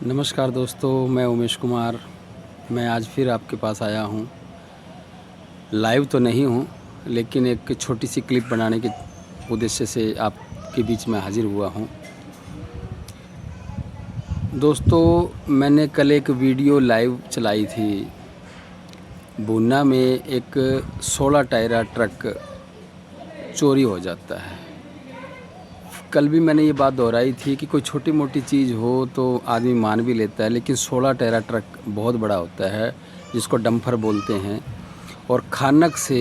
नमस्कार दोस्तों, मैं उमेश कुमार। मैं आज फिर आपके पास आया हूँ। लाइव तो नहीं हूँ, लेकिन एक छोटी सी क्लिप बनाने के उद्देश्य से आपके बीच में हाजिर हुआ हूँ। दोस्तों, मैंने कल एक वीडियो लाइव चलाई थी। बूना में एक 16 टायरा ट्रक चोरी हो जाता है। कल भी मैंने ये बात दोहराई थी कि कोई छोटी मोटी चीज़ हो तो आदमी मान भी लेता है, लेकिन 16 टायरा ट्रक बहुत बड़ा होता है, जिसको डंपर बोलते हैं। और खानक से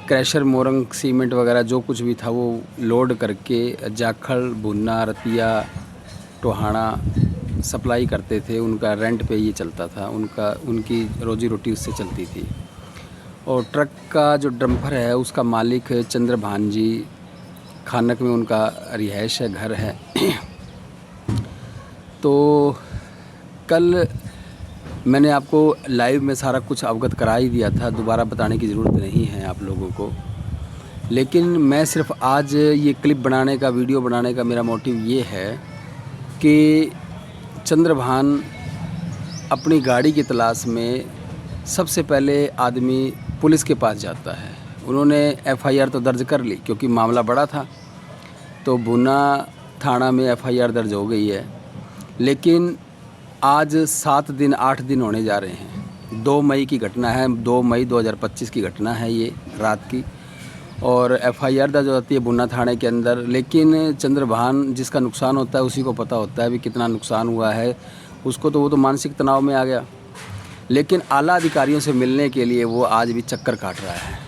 क्रैशर, मोरंग, सीमेंट वगैरह जो कुछ भी था वो लोड करके जाखल, भुन्ना, रतिया, टोहाना सप्लाई करते थे। उनका रेंट पे ये चलता था, उनकी रोजी रोटी उससे चलती थी। और ट्रक का जो डंपर है उसका मालिक चंद्रभान जी, खानक में उनका रिहाइश है, घर है। तो कल मैंने आपको लाइव में सारा कुछ अवगत करा ही दिया था, दोबारा बताने की ज़रूरत नहीं है आप लोगों को। लेकिन मैं सिर्फ आज ये क्लिप बनाने का, वीडियो बनाने का मेरा मोटिव ये है कि चंद्रभान अपनी गाड़ी की तलाश में सबसे पहले आदमी पुलिस के पास जाता है। उन्होंने एफआईआर तो दर्ज कर ली, क्योंकि मामला बड़ा था, तो बूना थाना में एफआईआर दर्ज हो गई है। लेकिन आज 7 दिन 8 दिन होने जा रहे हैं। 2 मई की घटना है, 2 मई 2025 की घटना है ये, रात की। और एफआईआर दर्ज होती है बूना थाने के अंदर। लेकिन चंद्रभान, जिसका नुकसान होता है उसी को पता होता है भी कितना नुकसान हुआ है उसको, तो वो तो मानसिक तनाव में आ गया। लेकिन आला अधिकारियों से मिलने के लिए वो आज भी चक्कर काट रहा है।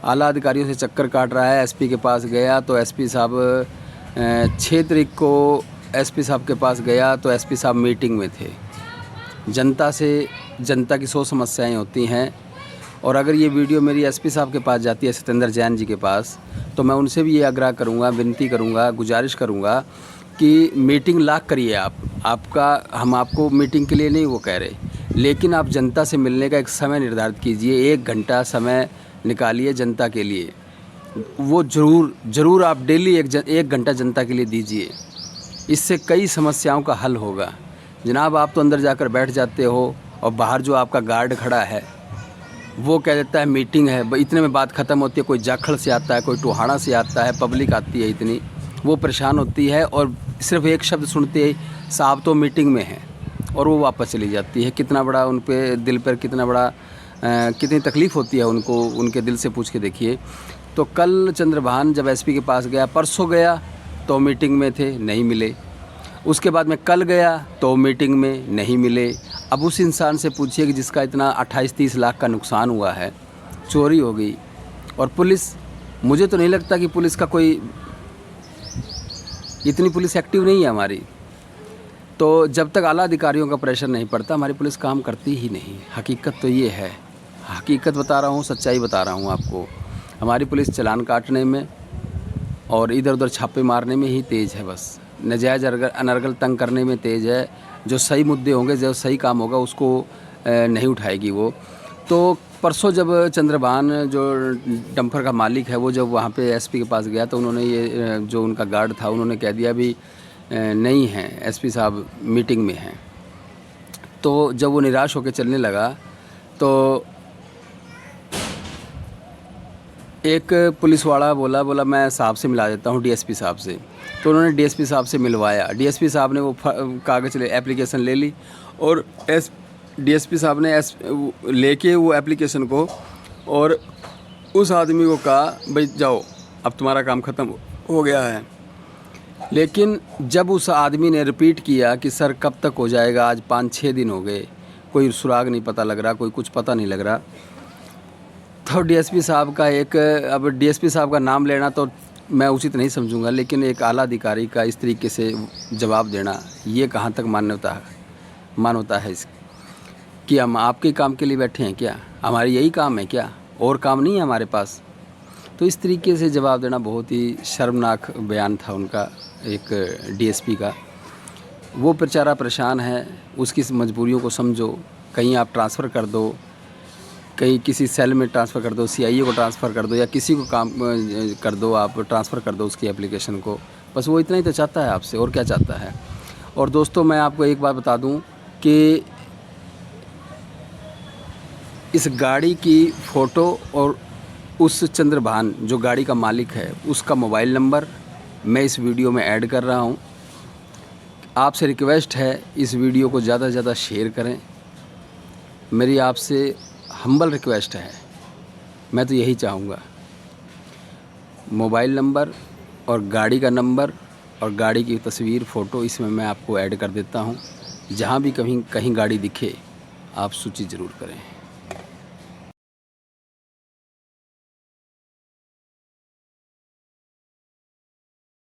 आला अधिकारियों से चक्कर काट रहा है। एसपी के पास गया तो एसपी साहब 6 तारीख को एसपी साहब के पास गया तो एसपी साहब मीटिंग में थे। जनता की 100 समस्याएं होती हैं। और अगर ये वीडियो मेरी एसपी साहब के पास जाती है, सत्येंद्र जैन जी के पास, तो मैं उनसे भी ये आग्रह करूँगा, विनती करूँगा, गुजारिश करूँगा कि मीटिंग लाक करिए हम आपको मीटिंग के लिए नहीं वो कह रहे, लेकिन आप जनता से मिलने का एक समय निर्धारित कीजिए। 1 घंटा समय निकालिए जनता के लिए। वो ज़रूर आप डेली 1 घंटा जनता के लिए दीजिए। इससे कई समस्याओं का हल होगा। जनाब, आप तो अंदर जाकर बैठ जाते हो और बाहर जो आपका गार्ड खड़ा है वो कह देता है मीटिंग है, इतने में बात ख़त्म होती है। कोई जाखड़ से आता है, कोई टोहाना से आता है, पब्लिक आती है इतनी, वो परेशान होती है और सिर्फ एक शब्द सुनते ही साहब तो मीटिंग में है, और वो वापस चली जाती है। कितना बड़ा उन पे दिल पर कितनी तकलीफ़ होती है उनको, उनके दिल से पूछ के देखिए। तो कल चंद्रभान जब एसपी के पास गया, परसों गया तो मीटिंग में थे, नहीं मिले। उसके बाद में कल गया तो मीटिंग में नहीं मिले। अब उस इंसान से पूछिए कि जिसका इतना 28-30 लाख का नुकसान हुआ है, चोरी हो गई, और पुलिस, मुझे तो नहीं लगता कि पुलिस का कोई, इतनी पुलिस एक्टिव नहीं है हमारी। तो जब तक आला अधिकारियों का प्रेशर नहीं पड़ता हमारी पुलिस काम करती ही नहीं। हकीकत तो ये है, हकीकत बता रहा हूँ, सच्चाई बता रहा हूँ आपको। हमारी पुलिस चालान काटने में और इधर उधर छापे मारने में ही तेज़ है, बस नजायज़ अनर्गल तंग करने में तेज़ है। जो सही मुद्दे होंगे, जो सही काम होगा उसको नहीं उठाएगी वो। तो परसों जब चंद्रभान, जो डंपर का मालिक है, वो जब वहाँ पे एसपी के पास गया तो उन्होंने ये, जो उनका गार्ड था, उन्होंने कह दिया भी नहीं है, एसपी साहब मीटिंग में हैं। तो जब वो निराश होकर चलने लगा तो एक पुलिस वाला बोला मैं साहब से मिला देता हूँ, डीएसपी साहब से। तो उन्होंने डीएसपी साहब से मिलवाया। डीएसपी साहब ने वो कागज़ एप्लीकेशन ले ली, और डीएसपी साहब ने लेके वो एप्लीकेशन को और उस आदमी को कहा, भाई जाओ, अब तुम्हारा काम ख़त्म हो गया है। लेकिन जब उस आदमी ने रिपीट किया कि सर कब तक हो जाएगा, आज 5-6 दिन हो गए, कोई सुराग नहीं पता लग रहा, कोई कुछ पता नहीं लग रहा, तो डीएसपी साहब का अब डीएसपी साहब का नाम लेना तो मैं उचित नहीं समझूंगा, लेकिन एक आला अधिकारी का इस तरीके से जवाब देना, ये कहाँ तक मानवता है इस, कि हम आपके काम के लिए बैठे हैं क्या? हमारी यही काम है क्या? और काम नहीं है हमारे पास? तो इस तरीके से जवाब देना बहुत ही शर्मनाक बयान था उनका, एक डीएसपी का। वो बेचारा परेशान है, उसकी मजबूरियों को समझो। कहीं आप ट्रांसफ़र कर दो, कहीं किसी सेल में ट्रांसफ़र कर दो, सीआईए को ट्रांसफ़र कर दो, या किसी को काम कर दो, आप ट्रांसफ़र कर दो उसकी एप्लीकेशन को। बस वो इतना ही तो चाहता है आपसे, और क्या चाहता है। और दोस्तों मैं आपको एक बात बता दूं कि इस गाड़ी की फ़ोटो और उस चंद्रभान जो गाड़ी का मालिक है उसका मोबाइल नंबर मैं इस वीडियो में ऐड कर रहा हूं। आपसे रिक्वेस्ट है इस वीडियो को ज़्यादा से ज़्यादा शेयर करें। मेरी आपसे हम्बल रिक्वेस्ट है, मैं तो यही चाहूँगा। मोबाइल नंबर और गाड़ी का नंबर और गाड़ी की तस्वीर फ़ोटो इसमें मैं आपको ऐड कर देता हूँ। जहाँ भी कहीं गाड़ी दिखे आप सूची ज़रूर करें।